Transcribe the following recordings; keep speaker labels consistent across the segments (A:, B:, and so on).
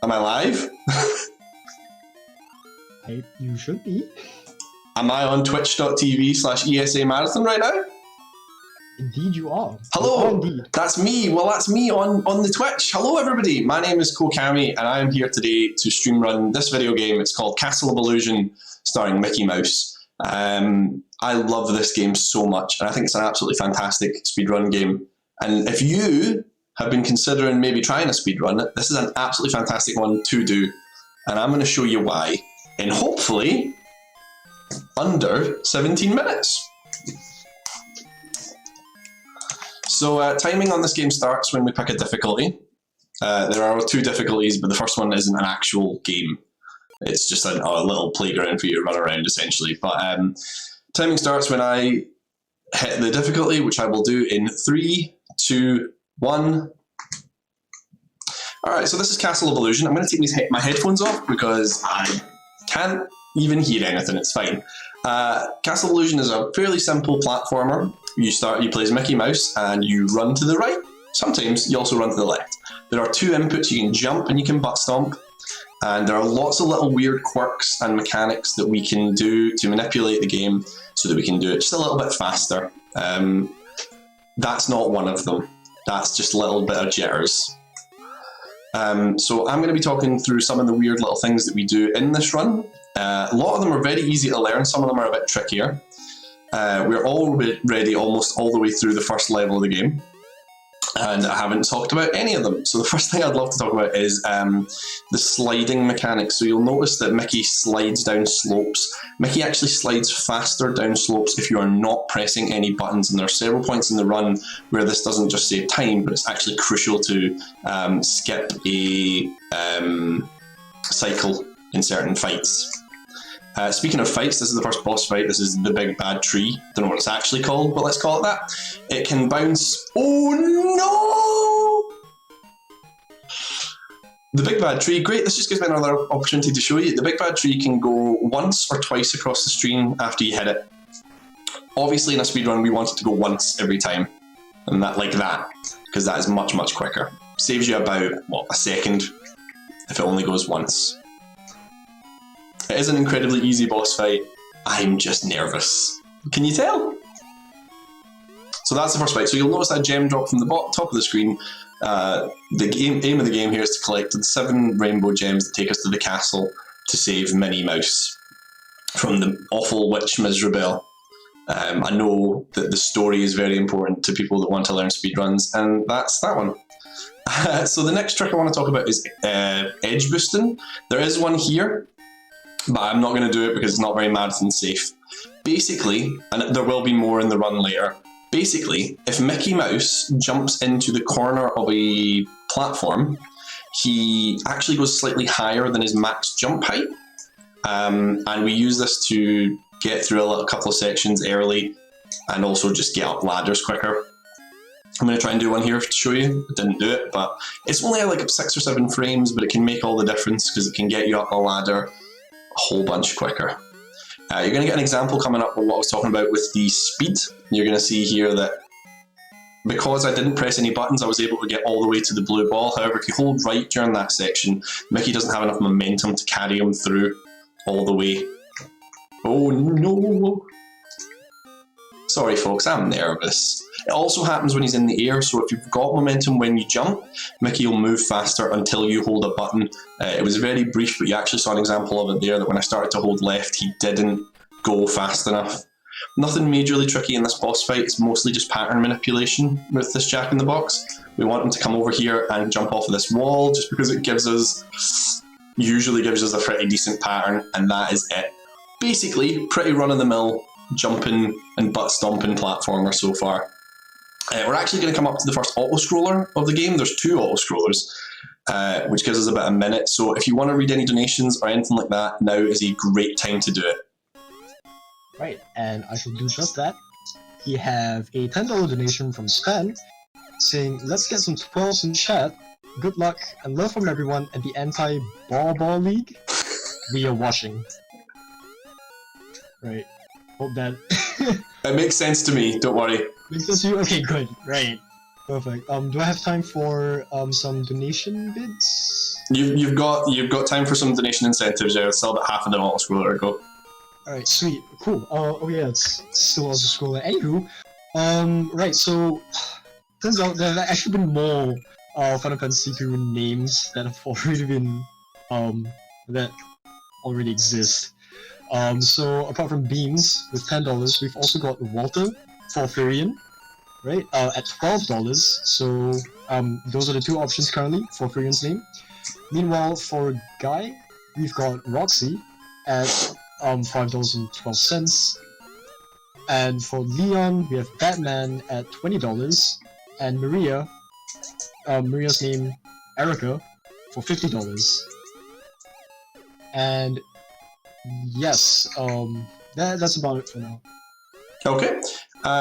A: Am I live?
B: You should be.
A: Am I on twitch.tv/ESA Marathon right now?
B: Indeed you are.
A: Hello!
B: You are indeed.
A: That's me. Well, that's me on the Twitch. Hello, everybody. My name is CoKami, and I am here today to stream run this video game. It's called Castle of Illusion, starring Mickey Mouse. I love this game so much, and I think it's an absolutely fantastic speedrun game. And if you have been considering maybe trying a speedrun, this is an absolutely fantastic one to do. And I'm going to show you why in hopefully under 17 minutes. So timing on this game starts when we pick a difficulty. There are 2 difficulties, but the first one isn't an actual game. It's just a little playground for you to run around, essentially. But timing starts when I hit the difficulty, which I will do in 3, 2, 1. Alright, so this is Castle of Illusion. I'm going to take my headphones off because I can't even hear anything. It's fine. Castle of Illusion is a fairly simple platformer. You play as Mickey Mouse and you run to the right. Sometimes you also run to the left. There are 2 inputs. You can jump and you can butt stomp. And there are lots of little weird quirks and mechanics that we can do to manipulate the game so that we can do it just a little bit faster. That's not one of them. That's just a little bit of jitters. So I'm going to be talking through some of the weird little things that we do in this run. A lot of them are very easy to learn, some of them are a bit trickier. We're already almost all the way through the first level of the game, and I haven't talked about any of them. So the first thing I'd love to talk about is the sliding mechanics. So you'll notice that Mickey slides down slopes. Mickey actually slides faster down slopes if you are not pressing any buttons, and there are several points in the run where this doesn't just save time, but it's actually crucial to skip a cycle in certain fights. Speaking of fights, this is the first boss fight. This is the big bad tree. Don't know what it's actually called, but let's call it that. It can bounce. Oh no! The big bad tree, great. This just gives me another opportunity to show you. The big bad tree can go once or twice across the screen after you hit it. Obviously, in a speedrun, we want it to go once every time, and that like that, because that is much, much quicker. Saves you about, what, a second if it only goes once. It is an incredibly easy boss fight. I'm just nervous. Can you tell? So that's the first fight. So you'll notice that gem drop from the top of the screen. The aim of the game here is to collect the 7 rainbow gems that take us to the castle to save Minnie Mouse from the awful witch Miserabelle. I know that the story is very important to people that want to learn speedruns, and that's that one. So the next trick I want to talk about is edge boosting. There is one here, but I'm not going to do it because it's not very marathon safe. Basically, and there will be more in the run later, basically, if Mickey Mouse jumps into the corner of a platform, he actually goes slightly higher than his max jump height. And we use this to get through a couple of sections early and also just get up ladders quicker. I'm going to try and do one here to show you. I didn't do it, but it's only like 6 or 7 frames, but it can make all the difference because it can get you up the ladder a whole bunch quicker. You're going to get an example coming up of what I was talking about with the speed. You're going to see here that because I didn't press any buttons, I was able to get all the way to the blue ball. However, if you hold right during that section, Mickey doesn't have enough momentum to carry him through all the way. Oh no! Sorry folks, I'm nervous. It also happens when he's in the air, so if you've got momentum when you jump, Mickey will move faster until you hold a button. It was very brief, but you actually saw an example of it there, that when I started to hold left, he didn't go fast enough. Nothing majorly tricky in this boss fight, it's mostly just pattern manipulation with this Jack-in-the-Box. We want him to come over here and jump off of this wall, just because it usually gives us a pretty decent pattern, and that is it. Basically, pretty run-of-the-mill, jumping and butt-stomping platformer so far. We're actually going to come up to the first auto-scroller of the game. There's 2 auto-scrollers, which gives us about a minute. So if you want to read any donations or anything like that, now is a great time to do it.
B: Right, and I shall do just that. We have a $10 donation from Sven saying, "Let's get some 12s in chat. Good luck and love from everyone at the anti-ball league. We are watching." Right. Hope that...
A: It makes sense to me, don't worry.
B: Makes sense to you? Okay, good. Right. Perfect. Do I have time for some donation bids?
A: You've got time for some donation incentives. Yeah, still about half of the auto scroller to go.
B: Alright, sweet, cool. Oh yeah, it's still auto scroller. Anywho, right. So turns out there have actually been more Final Fantasy 2 names that have already been that already exist. So apart from Beans with $10, we've also got Walter for Furion, right? At $12. So those are the two options currently for Furion's name. Meanwhile, for Guy, we've got Roxy at $5.12. And for Leon, we have Batman at $20, and Maria's name Erica for $50. And yes, that's about it for now.
A: Okay.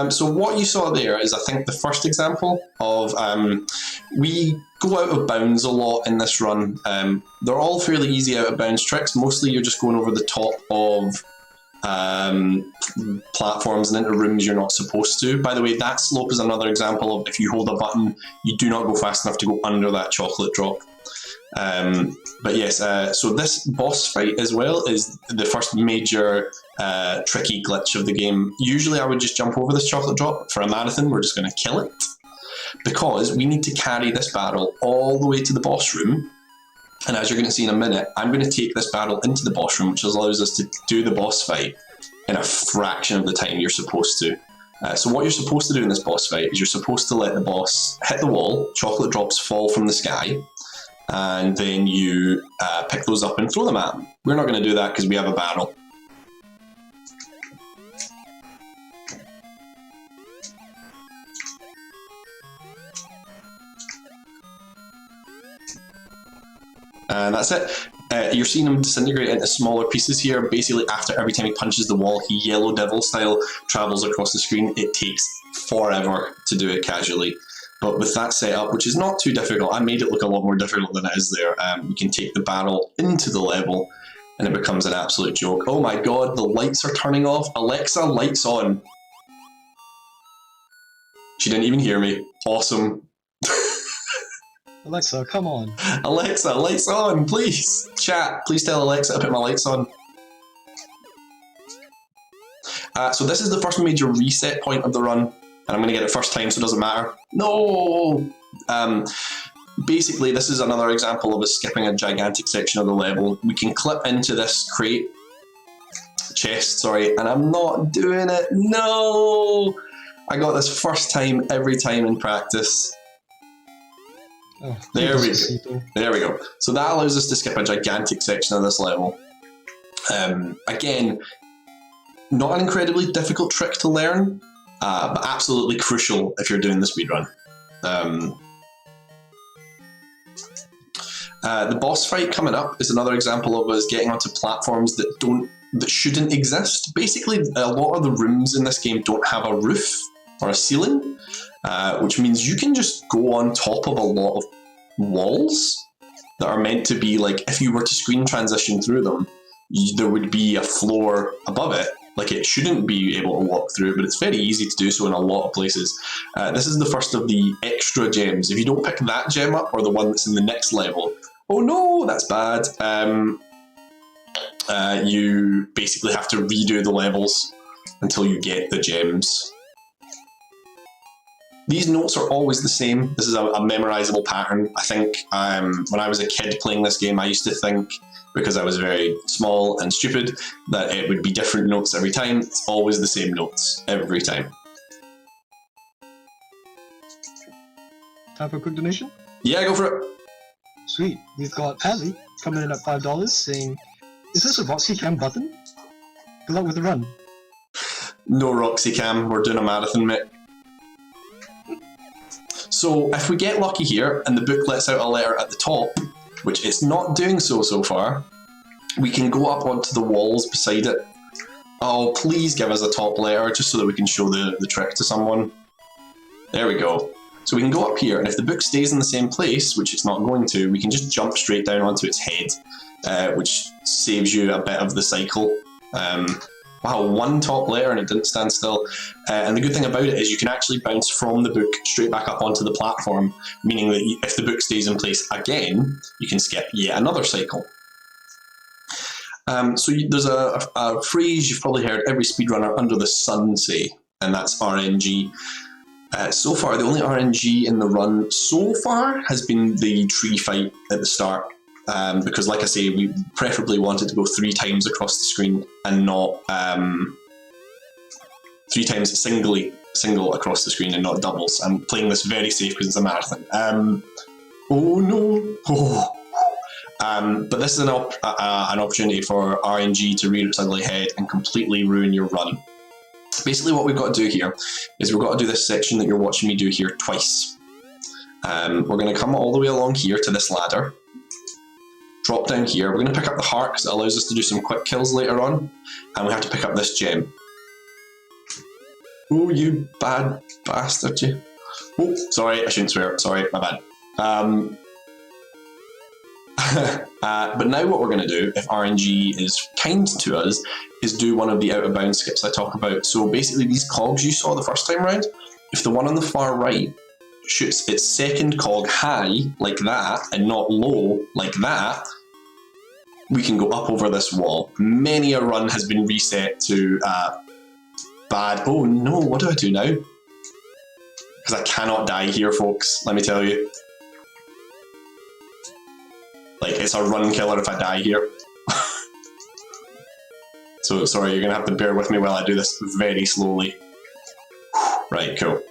A: So what you saw there is, I think, the first example of we go out of bounds a lot in this run. They're all fairly easy out of bounds tricks. Mostly you're just going over the top of platforms and into rooms you're not supposed to. By the way, that slope is another example of if you hold a button, you do not go fast enough to go under that chocolate drop. But yes, so this boss fight as well is the first major tricky glitch of the game. Usually I would just jump over this chocolate drop. For a marathon, we're just going to kill it, because we need to carry this barrel all the way to the boss room. And as you're going to see in a minute, I'm going to take this barrel into the boss room, which allows us to do the boss fight in a fraction of the time you're supposed to. So what you're supposed to do in this boss fight is you're supposed to let the boss hit the wall, chocolate drops fall from the sky, and then you pick those up and throw them at him. We're not going to do that because we have a barrel. And that's it. You're seeing him disintegrate into smaller pieces here. Basically, after every time he punches the wall, he Yellow Devil style travels across the screen. It takes forever to do it casually. But with that setup, which is not too difficult, I made it look a lot more difficult than it is there. We can take the barrel into the level, and it becomes an absolute joke. Oh my god, the lights are turning off. Alexa, lights on. She didn't even hear me. Awesome.
B: Alexa, come on.
A: Alexa, lights on, please. Chat, please tell Alexa to put my lights on. So this is the first major reset point of the run, and I'm going to get it first time, so it doesn't matter. No! Basically, this is another example of us skipping a gigantic section of the level. We can clip into this chest, and I'm not doing it. No! I got this first time every time in practice.
B: Oh,
A: there we go. So that allows us to skip a gigantic section of this level. Again, not an incredibly difficult trick to learn, but absolutely crucial if you're doing the speedrun. The boss fight coming up is another example of us getting onto platforms that shouldn't exist. Basically, a lot of the rooms in this game don't have a roof or a ceiling, which means you can just go on top of a lot of walls that are meant to be like, if you were to screen transition through them, there would be a floor above it. Like, it shouldn't be able to walk through, but it's very easy to do so in a lot of places. This is the first of the extra gems. If you don't pick that gem up, or the one that's in the next level, oh no, that's bad. You basically have to redo the levels until you get the gems. These notes are always the same. This is a memorizable pattern. I think when I was a kid playing this game, I used to think, because I was very small and stupid, that it would be different notes every time. It's always the same notes every time.
B: Time for a quick donation?
A: Yeah, go for it.
B: Sweet. We've got Pazzy coming in at $5 saying, "Is this a Roxy Cam button? Good luck with the run."
A: No Roxy Cam, we're doing a marathon, mate. So if we get lucky here and the book lets out a letter at the top, which it's not doing so far, we can go up onto the walls beside it. Oh, please give us a top letter just so that we can show the trick to someone. There we go. So we can go up here, and if the book stays in the same place, which it's not going to, we can just jump straight down onto its head, which saves you a bit of the cycle. Wow, one top letter and it didn't stand still. And the good thing about it is you can actually bounce from the book straight back up onto the platform, meaning that if the book stays in place again, you can skip yet another cycle. There's a phrase you've probably heard every speedrunner under the sun say, and that's RNG. So far, the only RNG in the run so far has been the tree fight at the start. Because, like I say, we preferably wanted to go 3 times across the screen and not 3 times single across the screen and not doubles. I'm playing this very safe because it's a marathon. Oh no! Oh. But this is an opportunity for RNG to rear its ugly head and completely ruin your run. Basically, what we've got to do here is we've got to do this section that you're watching me do here twice. We're going to come all the way along here to this ladder. Drop down here. We're going to pick up the heart because it allows us to do some quick kills later on, and we have to pick up this gem. Oh, you bad bastard, you. Oh, sorry, I shouldn't swear. Sorry, my bad. But now what we're going to do, if RNG is kind to us, is do one of the out of bounds skips I talk about. So basically these cogs you saw the first time round, if the one on the far right shoots its second cog high like that and not low like that, we can go up over this wall. Many a run has been reset to bad. Oh no, what do I do now? Because I cannot die here, folks, let me tell you. Like, it's a run killer if I die here. So, sorry, you're going to have to bear with me while I do this very slowly. Right, cool.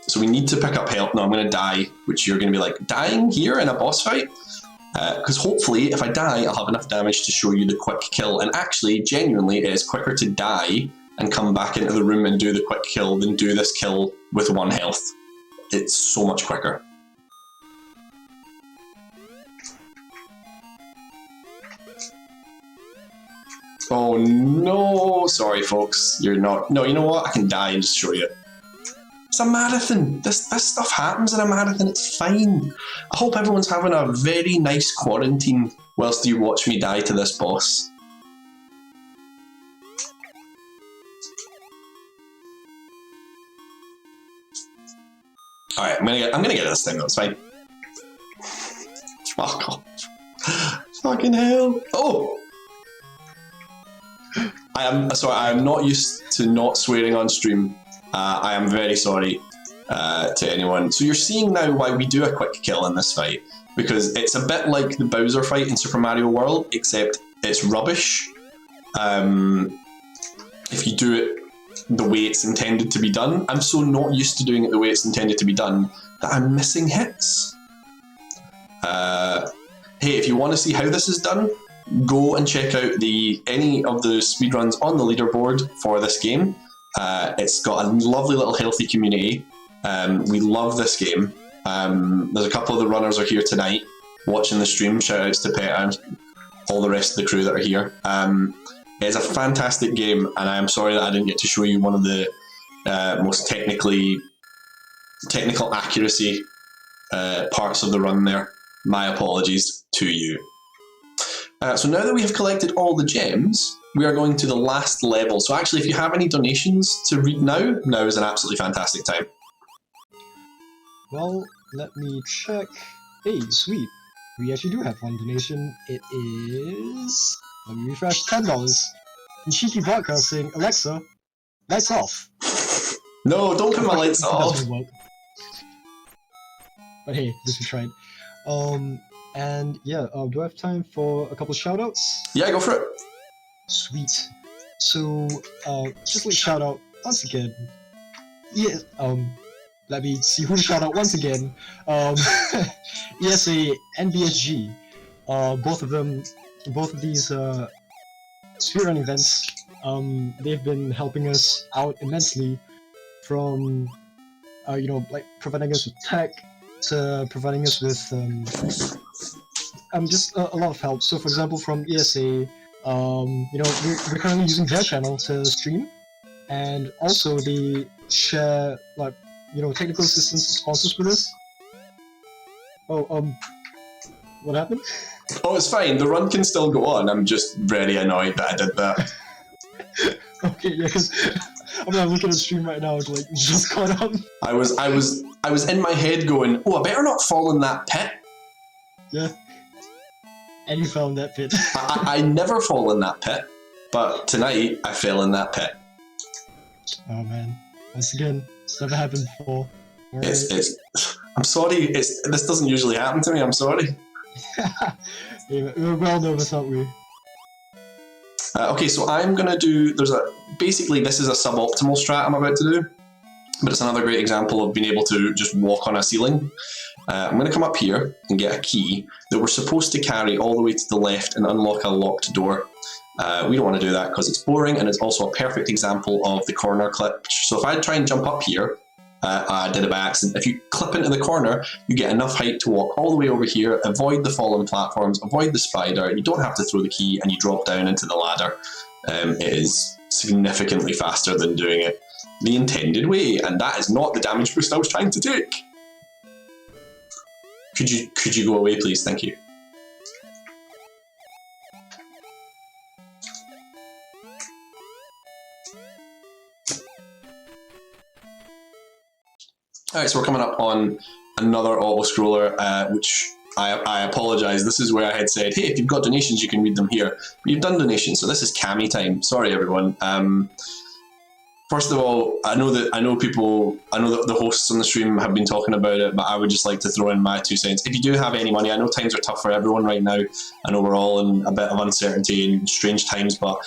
A: So we need to pick up health. No, I'm going to die, which you're going to be like, dying here in a boss fight? Because hopefully, if I die, I'll have enough damage to show you the quick kill. And actually, genuinely, it is quicker to die and come back into the room and do the quick kill than do this kill with 1 health. It's so much quicker. Oh no! Sorry, folks. You're not. No, you know what? I can die and just show you. It's a marathon. This stuff happens in a marathon. It's fine. I hope everyone's having a very nice quarantine whilst you watch me die to this boss. All right, I'm gonna get it this time. Though. It's fine. Fuck off. Fucking hell! Oh. I am not used to not swearing on stream. I am very sorry to anyone. So you're seeing now why we do a quick kill in this fight, because it's a bit like the Bowser fight in Super Mario World, except it's rubbish. If you do it the way it's intended to be done, I'm so not used to doing it the way it's intended to be done that I'm missing hits. Hey, if you want to see how this is done, go and check out any of the speedruns on the leaderboard for this game. It's got a lovely little healthy community. We love this game. There's a couple of the runners are here tonight watching the stream. Shout outs to Pet and all the rest of the crew that are here. It's a fantastic game, and I'm sorry that I didn't get to show you one of the most technical accuracy parts of the run there. My apologies to you. So now that we have collected all the gems, we are going to the last level. So actually, if you have any donations to read now is an absolutely fantastic time.
B: Well, let me check. Hey, sweet. We actually do have one donation. It is... Let me refresh, $10. And Cheeky Vodka saying, Alexa, lights off.
A: No, don't put my lights off.
B: But hey, this we tried. And yeah, do I have time for a couple shoutouts?
A: Yeah, go for it.
B: Sweet. So, just like shout out once again. Yeah, let me see who to shout out once again. ESA and BSG. Both of these speedrun events, they've been helping us out immensely, from like providing us with tech to providing us with just a lot of help. So for example, from ESA, we're currently using their channel to stream, and also they share technical assistance and sponsors with us. What happened?
A: Oh, it's fine. The run can still go on. I'm just very annoyed that I did that.
B: Okay, yeah, because I'm looking at the stream right now. It's like just caught up.
A: I was in my head going, "Oh, I better not fall in that pit."
B: Yeah. And you fell in that pit.
A: I never fall in that pit, but tonight I fell in that pit.
B: Oh man! Once again, it's never happened before.
A: It's. I'm sorry. This doesn't usually happen to me. I'm sorry.
B: Yeah, we're well nervous, aren't we?
A: Okay, so I'm gonna do. Basically this is a suboptimal strat I'm about to do, but it's another great example of being able to just walk on a ceiling. I'm going to come up here and get a key that we're supposed to carry all the way to the left and unlock a locked door. We don't want to do that because it's boring, and it's also a perfect example of the corner clip. So if I try and jump up here, I did it by accident. If you clip into the corner, you get enough height to walk all the way over here, avoid the fallen platforms, avoid the spider, you don't have to throw the key, and you drop down into the ladder. It is significantly faster than doing it the intended way, and that is not the damage boost I was trying to take. Could you go away, please? Thank you. Alright, so we're coming up on another auto-scroller, which I apologise. This is where I had said, hey, if you've got donations, you can read them here. But you've done donations, so this is CoKami time. Sorry, everyone. First of all, I know that the hosts on the stream have been talking about it, but I would just like to throw in my 2 cents. If you do have any money, I know times are tough for everyone right now. I know we're all in a bit of uncertainty and strange times, but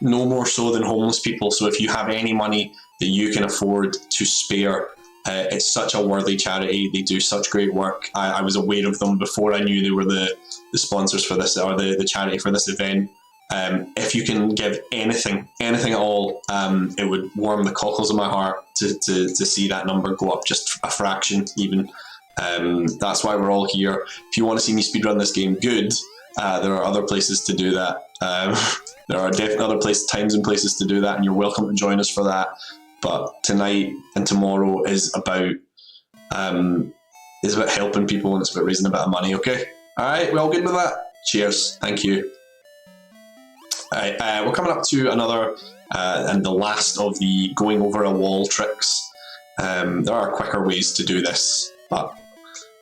A: no more so than homeless people. So if you have any money that you can afford to spare, it's such a worthy charity. They do such great work. I was aware of them before I knew they were the sponsors for this, or the charity for this event. If you can give anything at all, it would warm the cockles of my heart to see that number go up just a fraction even. That's why we're all here. If you want to see me speedrun this game, good. There are other places to do that. There are definitely other times and places to do that, and you're welcome to join us for that. But tonight and tomorrow is about helping people, and it's about raising a bit of money. Okay, all right, we all good with that? Cheers, thank you. We're coming up to another and the last of the going over a wall tricks. There are quicker ways to do this, but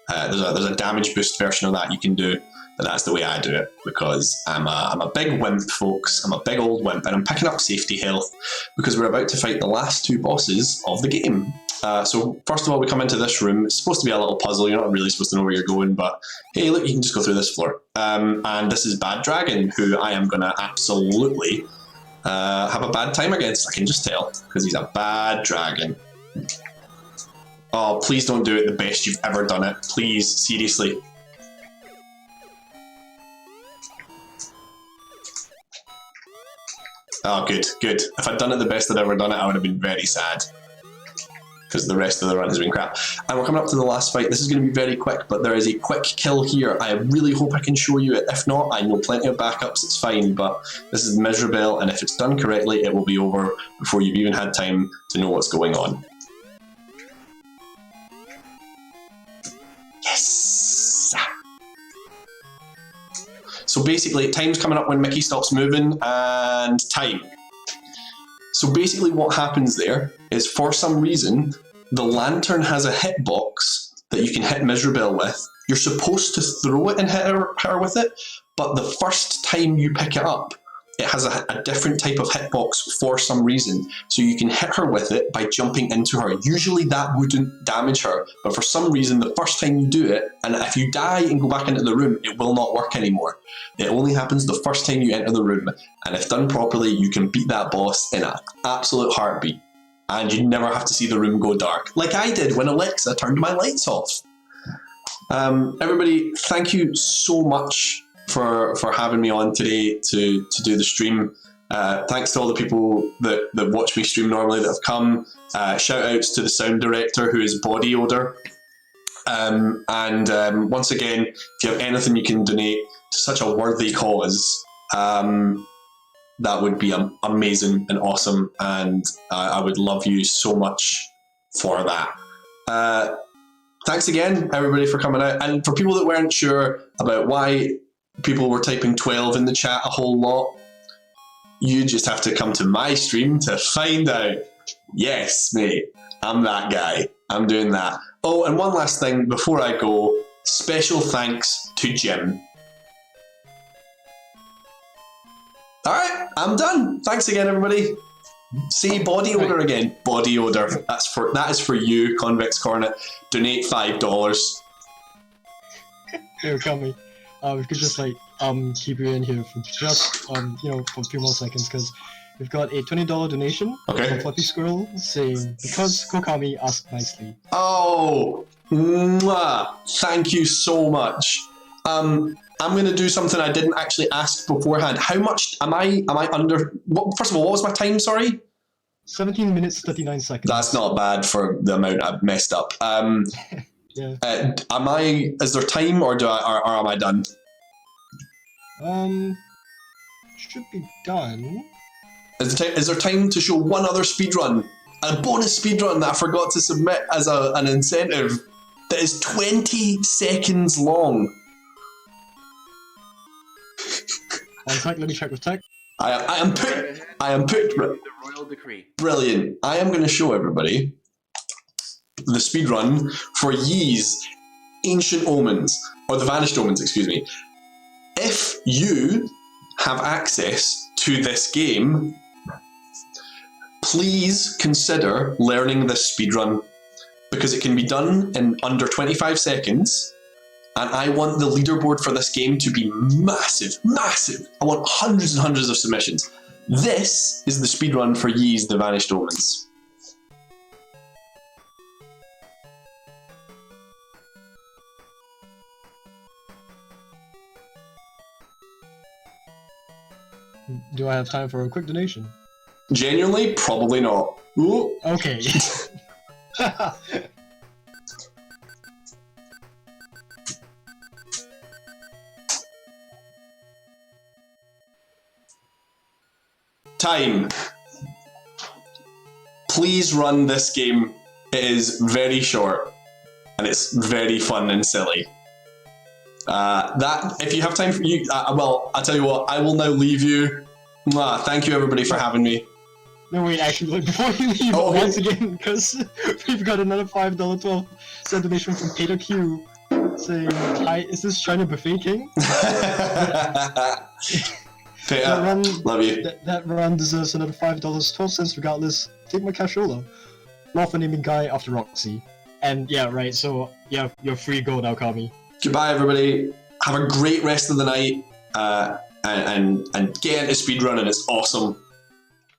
A: there's a damage boost version of that you can do, but that's the way I do it because I'm a big wimp, folks. I'm a big old wimp, and I'm picking up safety health because we're about to fight the last 2 bosses of the game. So first of all, we come into this room. It's supposed to be a little puzzle. You're not really supposed to know where you're going, but hey, look, you can just go through this floor. And this is Bad Dragon, who I am going to absolutely have a bad time against. I can just tell, because he's a bad dragon. Oh, please don't do it the best you've ever done it. Please, seriously. Oh, good, good. If I'd done it the best I'd ever done it, I would have been very sad. Because the rest of the run has been crap. And we're coming up to the last fight. This is going to be very quick, but there is a quick kill here. I really hope I can show you it. If not, I know plenty of backups, it's fine, but this is miserable, and if it's done correctly, it will be over before you've even had time to know what's going on. Yes! So basically, time's coming up when Mickey stops moving, and time. So basically what happens there is, for some reason, the lantern has a hitbox that you can hit Miserabelle with. You're supposed to throw it and hit her with it, but the first time you pick it up, it has a different type of hitbox for some reason. So you can hit her with it by jumping into her. Usually that wouldn't damage her, but for some reason, the first time you do it, and if you die and go back into the room, it will not work anymore. It only happens the first time you enter the room, and if done properly, you can beat that boss in an absolute heartbeat, and you never have to see the room go dark, like I did when Alexa turned my lights off. Everybody, thank you so much for having me on today to do the stream. Thanks to all the people that watch me stream normally that have come. Shout outs to the sound director, who is Body Odor. Once again, if you have anything you can donate to such a worthy cause, that would be amazing and awesome, and I would love you so much for that. thanks again, everybody, for coming out. And for people that weren't sure about why people were typing 12 in the chat a whole lot, you just have to come to my stream to find out. Yes, mate, I'm that guy. I'm doing that. Oh, and one last thing before I go, special thanks to Jim. Alright, I'm done. Thanks again, everybody. See, body odor again. Body odor. That is for you, Convex Cornet. Donate $5.
B: Here, CoKami. We could just like keep you in here for just for a few more seconds because we've got a $20 donation from Fluffy Squirrel saying because CoKami asked nicely.
A: Oh, mwah. Thank you so much. I'm going to do something I didn't actually ask beforehand. How much am I under? First of all, what was my time? Sorry.
B: 17 minutes 39 seconds.
A: That's not bad for the amount I've messed up.
B: Yeah.
A: Is there time or am I done?
B: Should be done.
A: Is there time to show one other speedrun? A bonus speedrun that I forgot to submit as an incentive that is 20 seconds long.
B: On tech, let me check with tech.
A: I am put.
C: The royal decree.
A: Brilliant. I am going to show everybody the speedrun for Yee's Ancient Omens, or the Vanished Omens, excuse me. If you have access to this game, please consider learning this speedrun because it can be done in under 25 seconds. And I want the leaderboard for this game to be massive, massive. I want hundreds and hundreds of submissions. This is the speedrun for Yee's The Vanished Omens.
B: Do I have time for a quick donation?
A: Genuinely, probably not. Ooh.
B: Okay.
A: Time. Please run this game. It is very short and it's very fun and silly. That if you have time for you, well, I'll tell you what. I will now leave you. Thank you, everybody, for having me.
B: No, wait, actually, look, before you leave, once again, because we've got another $5 12-cent donation from Peter Q saying, "Hi, is this China Buffet King?"
A: Peter, love you.
B: That run deserves another $5, 12 cents regardless. Take my cashola. Law for naming guy after Roxy. And yeah, right, so yeah, you're free go now, CoKami.
A: Goodbye, everybody. Have a great rest of the night, and get into speedrunning. It's awesome.